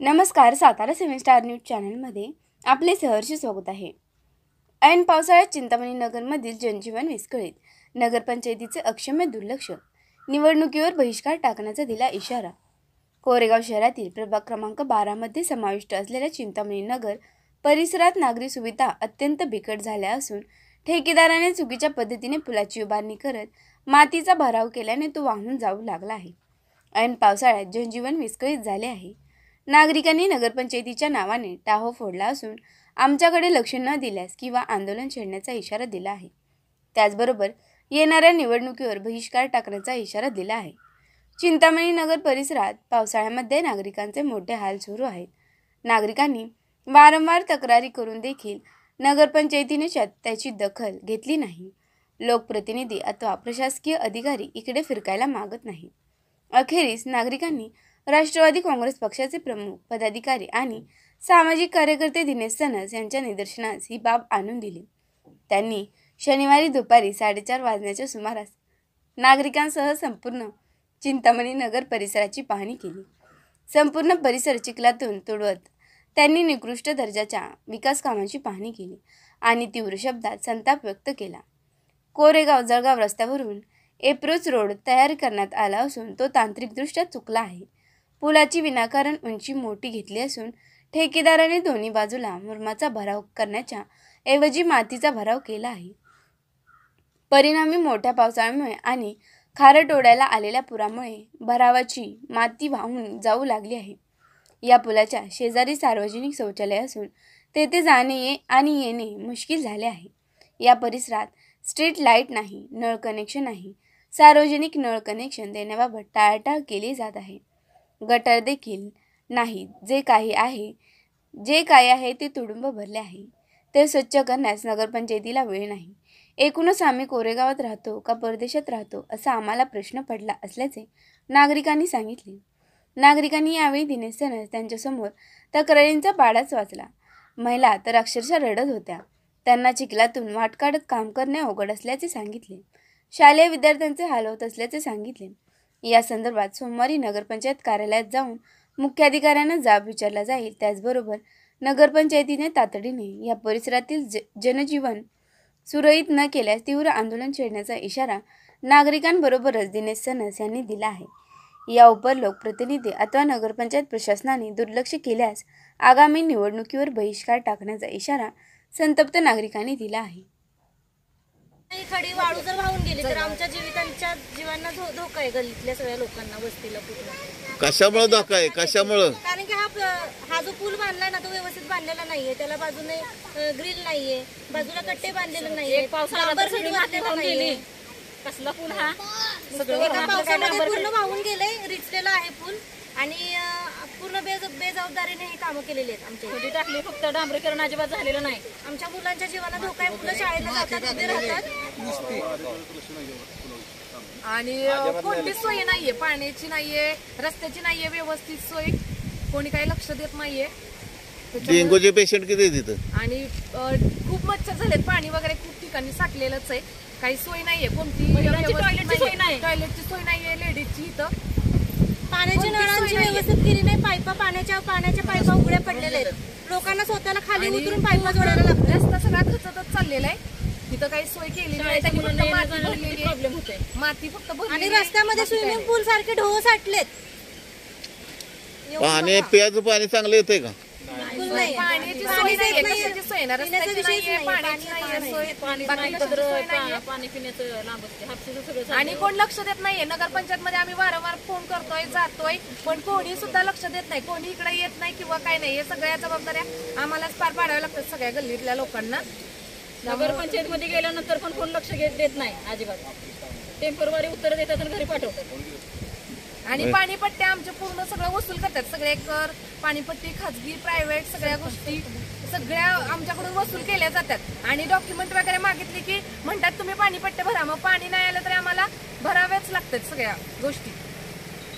नमस्कार, Satara 7 star news चॅनलमध्ये आपले सहर्ष स्वागत आहे। ऐन पावसाळ्यात चिंतामणी नगरमधील जनजीवन विस्कळीत, नगरपंचायतीचे अक्षम्य दुर्लक्ष, निवडणुकीवर बहिष्कार टाकण्याचा दिला इशारा। कोरेगाव शहरातील प्रभाग क्रमांक 12 मध्ये समाविष्ट असलेल्या चिंतामणी नगर परिसरात नागरी सुविधा अत्यंत बिकट झाल्या असून ठेकेदाराने चुकीच्या पद्धतीने पुलाची उभारणी करत मातीचा भराव केल्याने तो वाहून जाऊ लागला आहे। ऐन पावसाळ्यात जनजीवन विस्कळीत झाले आहे। नागरिकांनी नगरपंचायतीच्या नावाने टाहो फोडला असून आमच्याकडे लक्ष न दिल्यास किंवा आंदोलन छेडण्याचा इशारा दिला आहे। त्याचबरोबर येणाऱ्या निवडणुकीवर बहिष्कार टाकण्याचा इशारा दिला आहे। चिंतामणी नगर परिसरात पावसाळ्यामध्ये नागरिकांचे मोठे हाल सुरू आहेत। नागरिकांनी वारंवार तक्रारी करून देखील नगरपंचायतीने त्याची दखल घेतली नाही। लोकप्रतिनिधी अथवा प्रशासकीय अधिकारी इकडे फिरकायला मागत नाही। अखेरीस नागरिकांनी राष्ट्रवादी काँग्रेस पक्षाचे प्रमुख पदाधिकारी आणि सामाजिक कार्यकर्ते दिनेश सनस यांच्या निदर्शनास ही बाब आणून दिली। त्यांनी शनिवारी दुपारी 4:30 वाजण्याच्या सुमारास नागरिकांसह संपूर्ण चिंतामणी नगर परिसराची पाहणी केली। संपूर्ण परिसर चिखलातून तुडवत त्यांनी निकृष्ट दर्जाच्या विकास कामांची पाहणी केली आणि तीव्र शब्दात संताप व्यक्त केला। कोरेगाव जळगाव रस्त्यावरून एप्रोच रोड तयार करण्यात आला असून तो तांत्रिकदृष्ट्या चुकला आहे। पुलाची विनाकारण उंची मोठी घेतली असून ठेकेदाराने दोन्ही बाजूला मुरुमाचा भराव करण्याच्या ऐवजी मातीचा भराव केला आहे। परिणामी मोठ्या पावसामुळे आणि खारटोड्याला आलेल्या पुरामुळे भरावाची माती वाहून जाऊ लागली आहे। या पुलाच्या शेजारी सार्वजनिक शौचालय असून तेथे जाणे आणि येणे मुश्किल झाले आहे। या परिसरात स्ट्रीट लाईट नाही, नळ कनेक्शन नाही। सार्वजनिक नळ कनेक्शन देण्याबाबत टाळाटाळ केली जात आहे। गटर देखील नाही। जे काही आहे ते तुडुंब भरले आहे। ते स्वच्छ करण्यास नगरपंचायतीला वेळ नाही। एकूणच आम्ही कोरेगावात राहतो का परदेशात राहतो असा आम्हाला प्रश्न पडला असल्याचे नागरिकांनी सांगितले। नागरिकांनी यावेळी दिनेश सनस त्यांच्यासमोर तक्रारींचा पाडाच वाचला। महिला तर अक्षरशः रडत होत्या। त्यांना चिखलातून वाट काढत काम करणे अवघड असल्याचे सांगितले। शालेय विद्यार्थ्यांचे हाल होत असल्याचे सांगितले। या संदर्भात सोमवारी नगरपंचायत कार्यालयात जाऊन मुख्याधिकाऱ्यांना जाब विचारला जाईल। त्याचबरोबर नगरपंचायतीने तातडीने या परिसरातील जनजीवन सुरळीत न केल्यास तीव्र आंदोलन छेडण्याचा इशारा नागरिकांबरोबरच दिनेश सनस यांनी दिला आहे। या उपर लोकप्रतिनिधी अथवा नगरपंचायत प्रशासनाने दुर्लक्ष केल्यास आगामी निवडणुकीवर बहिष्कार टाकण्याचा इशारा संतप्त नागरिकांनी दिला आहे। खडी वाळू जर वाहून गेली तर आमच्या जीवांना धोका आहे। गल्लीतल्या सगळ्या लोकांना, वस्तीला पूर्ण कशामुळे धोका आहे? कशामुळे? कारण की हा जो पूल बांधलाय ना तो व्यवस्थित बांधलेला नाहीये। त्याला बाजूने ग्रिल नाहीये, बाजूला कट्टे बांधलेले नाहीये, कसला पूल हा? एका पावसामध्ये पूर्ण वाहून गेले, रिचलेला आहे पूल आणि पूर्ण बेजबाबदारीने ही कामं केलेली आहेत। आमच्या खोटी टाकली, फक्त डांबरीकरण अजिबात झालेलं नाही। आमच्या मुलांच्या जीवाला धोका आहे। मुलं शाळेला जातात, उभे राहतात आणि कोणतीच सोय नाहीये, पाण्याची नाहीये, रस्त्याची नाहीये व्यवस्थित सोय, कोणी काही लक्ष देत नाहीये। डेंग्यूचे पेशंट किती आहेत तिथं? आणि खूप मच्छर झालेत, पाणी वगैरे खूप ठिकाणी साठलेलंच आहे। काही सोय नाहीये, कोणती टॉयलेटची सोय नाही, टॉयलेटची सोय नाहीये लेडीजची। इथं पाण्याची नळांची व्यवस्थित केली नाही। पाण्याच्या पायपा उघड्या पडलेल्या आहेत। लोकांना स्वतःला खाली उतरून पायपा जोडायला लागतात। रस्ता सगळा खचतच चाललेला आहे। तिथं काही सोय केली नाही। प्रॉब्लेम होतोय, माती फक्त भरलेली आणि रस्त्यामध्ये स्विमिंग पूल सारखे ढोह साठलेत। पाणी प्यायचं पाणी चांगलं येतंय का? पाण्याची सोय नाहीये, कशाची सोय ना, रस्त्याची नाहीये, पाण्याची नाहीये सोय, पाणी पिण्याचं लांब असते, हापसीचं सगळं। आणि कोण लक्ष देत नाहीये। नगरपंचायत मध्ये आम्ही वारंवार फोन करतोय, जातोय, पण कोणी सुद्धा लक्ष देत नाही। कोणी इकडे येत नाही किंवा काही नाही। हे सगळ्या जबाबदाऱ्या आम्हालाच पार पाडाव्या लागतात सगळ्या गल्लीतल्या लोकांना। नगरपंचायत मध्ये गेल्यानंतर पण कोण लक्ष देत नाही अजिबात। टेम्परवारी उत्तर देतात आणि घरी पाठवतात। आणि पाणीपट्ट्या आमचे पूर्ण सगळं वसूल करतात। सगळे कर, पाणीपट्टी, खाजगी, प्रायव्हेट सगळ्या गोष्टी सगळ्या आमच्याकडून वसूल केल्या जातात। आणि डॉक्युमेंट वगैरे मागितली की म्हणतात तुम्ही पाणीपट्टे भरा। मग पाणी नाही आलं तरी आम्हाला भराव्याच लागतात सगळ्या गोष्टी,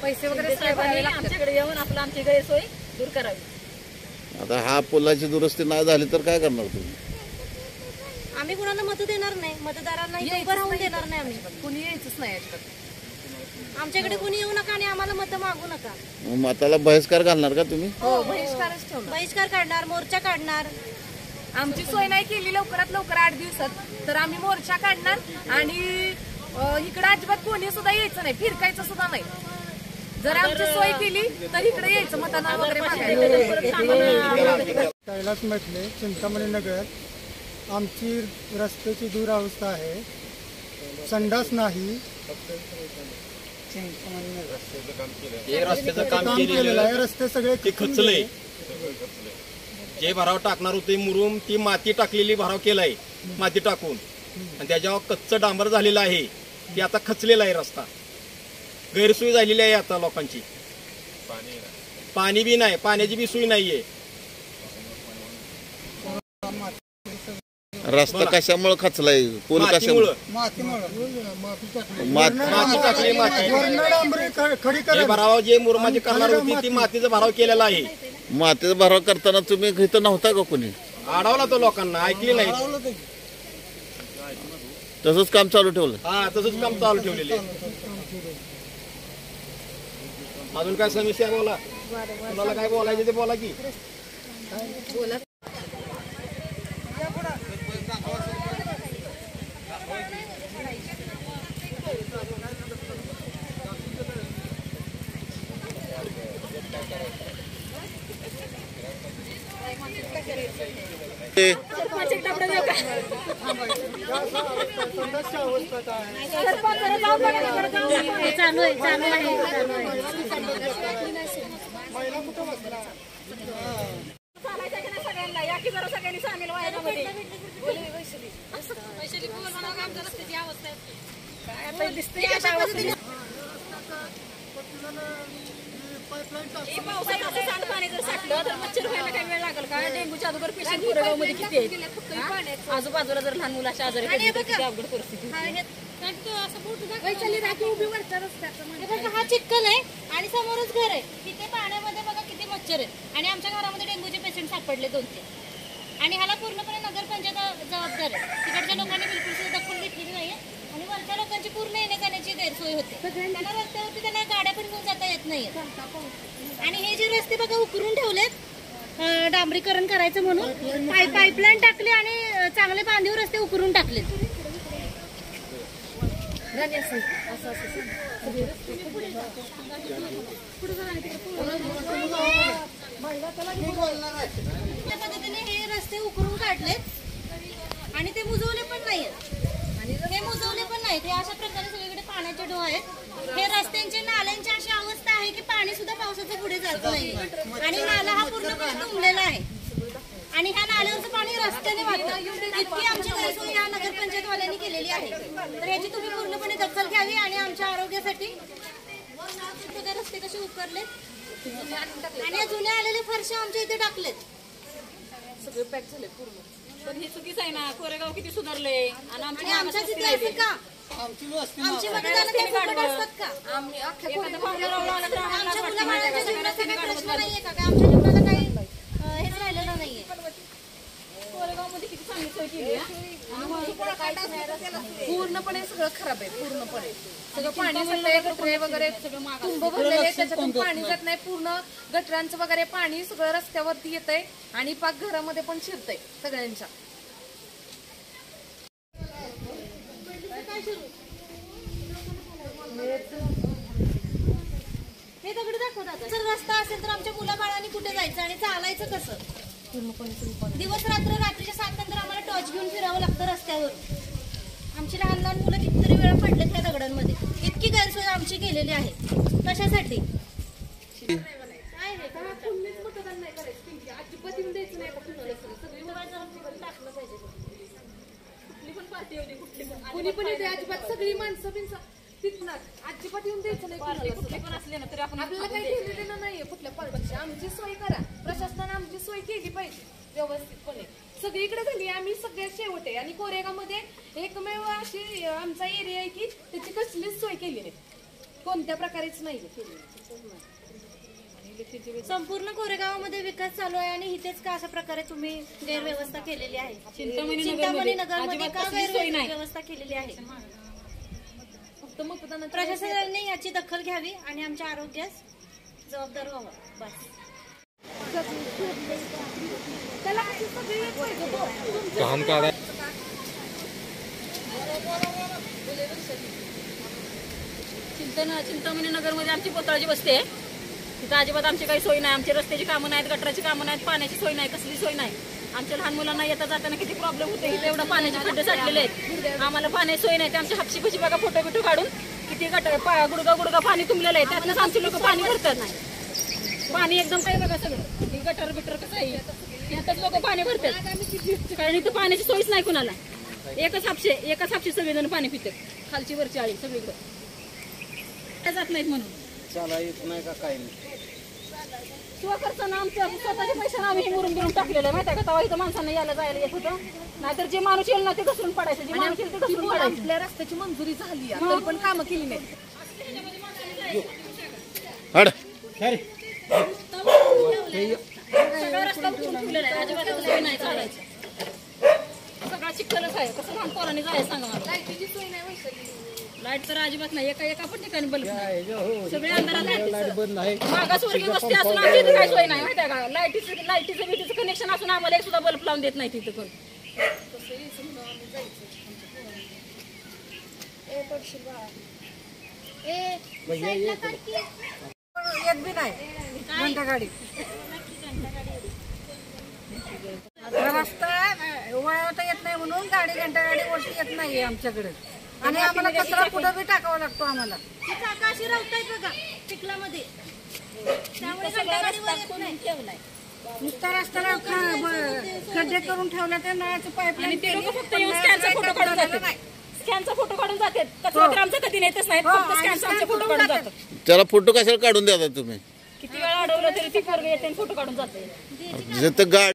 पैसे वगैरे आमच्याकडे येऊन आपलं आमची गैरसोय दूर करावी। आता हा पुलाची दुरुस्ती नाही झाली तर काय करणार तुम्ही? आम्ही कुणाला मत देणार नाही, मतदारांना उभं राहून देणार नाही। आम्ही कुणी यायचंच नाही अजिबात। आमच्याकडे कोणी येऊ नका आणि आम्हाला मतं मागू नका. मग मताला बहिष्कार घालणार का तुम्ही? हो, बहिष्कारच ठेवणार. बहिष्कार काढणार, मोर्चा काढणार. आमची सोय नाही केली लवकरात लवकर 8 दिवसात तर आम्ही मोर्चा काढणार आणि इकडे अजिबात कोणी सुद्धा यायचं नाही, फिरकायचं सुद्धा नाही. जर आमची सोय केली तर इकडे यायचं मतदान वगैरे मागायला. कैलास म्हटले चिंतामणी नगर आमची रस्त्याची दुरावस्था आहे, संडास नाही. हे रस्त्याचं काम काम केलेलं केलेलं आहे, रस्ते सगळे ते खचलंय. जे भराव टाकणार होते मुरुम ती माती टाकलेली भराव केलाय, माती टाकून, आणि त्याच्यावर कच्चं डांबर झालेलं आहे. ते आता खचलेला आहे रस्ता, गैरसोय झालेली आहे आता लोकांची. पाणी बी नाही, पाण्याची बी सोय नाहीये. रस्ता कशामुळे खचलाय? पूल कशामुळे? मातीमुळं माती टाकली, माती. खडी जे भराव जे मुरुमाची करणार होती ती मातीचा भराव केलेला आहे. मातीचा भराव करताना तुम्ही इथं नव्हता का कोणी? अडवला तो लोकांना, ऐकली नाही. तसंच काम चालू ठेवलं? हा, तसंच काम चालू ठेवलेले. अजून काय समस्या बोला, तुम्हाला काय बोलायचं ते बोला की. सगळ्यांना या की जरा सगळ्यांनी सामील व्हायच्यामध्ये. काय आता दिसतंय का पावसात असं सांडपाणी जर साठलं तर मच्छर व्हायला काही वेळ लागेल का? डेंग्यूच्या अगोदर पेशंट कोरेगाव मध्ये किती आहेत? आजूबाजूला जर लहान मुलाच्या आजारी पडली तर किती अवघड परिस्थिती. हा चिखल आहे आणि समोरच घर आहे. तिथे पाण्यामध्ये बघा किती मच्छर आहेत आणि आमच्या घरामध्ये डेंग्यूचे पेशंट सापडले 2-3 आणि ह्याला पूर्णपणे नगरपंचायत जबाबदार आहे. तिकडच्या लोकांनी बिलकुल सुद्धा दखल घेतलेली नाहीये आणि वरच्या लोकांची पूर्ण येण्या जाण्याची गैरसोय होते. त्यांना रस्त्यावरती त्यांना गाड्या पण घेऊन जाता येत नाहीये. आणि हे जे रस्ते बघा उकरून ठेवलेत डांबरीकरण करायचं म्हणून, पाईपलाईन टाकली आणि चांगले बांधीव रस्ते उकरून टाकलेत. त्या पद्धतीने हे रस्ते उकरून काढलेत आणि ते मुजवले पण नाहीत. हे मुजवले पण नाहीत. हे अशा प्रकारे सगळीकडे पाण्याचे डोह आहेत. हे रस्त्यांचे नाल्यांची अशी अवस्था आहे की पाणी सुद्धा पावसाचं पुढे जात नाही आणि नाला हा पूर्णपणे तुंबलेला आहे आणि ह्या नाल्यावरचं पाणी रस्त्याने वाहतं. इतकी आमची गैरसोय या नगरपंचायतवाल्यांनी केलेली आहे. तर याची तुम्ही पूर्णपणे दखल घ्यावी आणि आमच्या आरोग्यासाठी रस्ते कसे उकरले आणि जुन्या आलेले फरशा आमच्या इथे टाकलेत. सगळे पॅक झाले पूर्ण. पण हे चुकीच आहे ना. कोरेगाव किती सुधारले आणि आणि आमच्या तिथे असं का? आमची मतदान काही फुकट असतात का? आम्ही अख्ख्या आमच्या मुलाबाळांच्या जीवनाचा काही प्रश्न नाहीये का? आमच्या जीवनाला काही हेच राहिलेलं नाहीये. कोरेगाव मध्ये किती चांगली सोय केली पूर्णपणे सगळं खराब आहे. पूर्णपणे सगळं पाणी जातंय, गटरे वगैरे तुंब भरलेले, त्याच्यातून पाणी जात नाही. पूर्ण गटरांचं वगैरे पाणी सगळं रस्त्यावरती येतंय आणि पाक घरामध्ये पण शिरतंय सगळ्यांच्या. हे दगड दाखवतात. जर रस्ता असेल तर आमच्या मुलाबाळांनी कुठे जायचं आणि चालायचं कसं? दिवस रात्र रात्रीच्या 7 नंतर आम्हाला टॉर्च घेऊन फिरावं लागतं रस्त्यावर. आमची लहान लहान मुलं कितीतरी वेळा पडलेत त्या दगडांमध्ये. इतकी गैरसोय आमची केलेली आहे. कशासाठी? मतदान नाही करायचं, अजिबात येऊन द्यायचं नाही. कुणी पण येते अजिबात, सगळी माणसं बिनसं तिथणार अजिबात येऊन द्यायचं नाही. कुठले पण असले ना तरी आपण आपल्याला काही घेणं नाहीये कुठल्या पार्टीची. आमची सोय करा, प्रशासनाने आमची सोय केली पाहिजे व्यवस्थितपणे. सगळीकडे झाली, आम्ही सगळ्यात शेवट आहे आणि कोरेगावमध्ये एकमेव अशी आमचा एरिया आहे की त्याची कसलीच सोय केली नाही, कोणत्या प्रकारेच नाही केली. संपूर्ण कोरेगावामध्ये विकास चालू आहे आणि इथेच का अशा प्रकारे तुम्ही गैरव्यवस्था केलेली आहे? चिंतामणी नगरमध्ये का गैरव्यवस्था केलेली आहे? फक्त मतदानाच्या प्रशासनाने याची दखल घ्यावी आणि आमच्या आरोग्यास जबाबदार व्हावं बस. चिंतामणी नगरमध्ये आमची पोतळाची वस्ती आहे. तिथं अजिबात आमची काही सोय नाही. आमची रस्त्याची कामं नाहीत, गटराची कामं नाहीत, पाण्याची सोय नाही, कसली सोय नाही. आमच्या लहान मुलांना येता जाताना किती प्रॉब्लेम होते. इथे एवढं पाण्याचे खड्डे साठलेले आहेत. आम्हाला पाण्याची सोय नाही. ते आमच्या हापशी पशी बघा फोटो बिटो काढून किती गुडगा पाणी तुंबलेलं आहे. त्यातनंच आमचे लोक पाणी भरतात. पाणी एकदम काही बघा सगळं गटर बिटर कसं आहे यातच लोक पाणी भरतात. कारण इथं पाण्याची सोयच नाही कुणाला. एकाच हापशे सगळेजण पाणी पितात. खालची वरची आळी सगळीकडे जात नाहीत म्हणून स्वखर्चानं आमच्या स्वतःच्या पैशानं आम्ही मुरुम बिरून टाकलेलं आहे. माहिती आहे का? तेव्हा इथं माणसांना यायला जायला येत होतं. नाहीतर जे माणूस येईल ना ते घसरून पडायचं. जे माणूस येईल ते घसरून पडायचं. आपल्या रस्त्याची मंजुरी झाली आहे, तरी पण कामं केली नाही. हड सगळा रस्ता उचलून ठेवलेला आहे. अजिबात सोय नाही चालायची. सगळा चिखलच आहे. कसं लहान पोरांनी जायचं सांगा मला. लाईटीची सोय नाही वैशाली. लाईट तर अजिबात नाही. एका पण ठिकाणी बल्ब नाही. सगळे अंधारात आहेत. मागासवर्गीय वस्ती असून आमच्या इथे काय सोय नाही. माहिती आहे का? लाईटीचं बिटीचं कनेक्शन असून आम्हाला एक सुद्धा बल्ब लावून देत नाही तिथं कोण. येत बी नाही घंटा गाडी. रस्ता वळवता येत नाही म्हणून घंटा गाडी वरती येत नाही आमच्याकडे. आणि आम्हाला कचरा कुठं बी टाकावा लागतो आम्हाला. ती चाकं अशी रवतायत बघा चिखलामध्ये. त्यामुळे घंटागाडीवर येत नाही. ठेवलाय नुसता रस्त्याला खड्डे करून ठेवला ते नळाचं आणि पाईपलाईन ते लोक फक्त येऊन स्कॅनचा फोटो काढून जातात. स्कॅनचा फोटो काढून जातात. कचरा तर आमचा कधी नेतच नाही. फक्त स्कॅनचा आमचे फोटो काढून जातात. त्याला फोटो कशाला काढून द्या तुम्ही? किती वेळा अडवलं तरी ती पोरग येते आणि फोटो काढून जाते. जिथं गाडी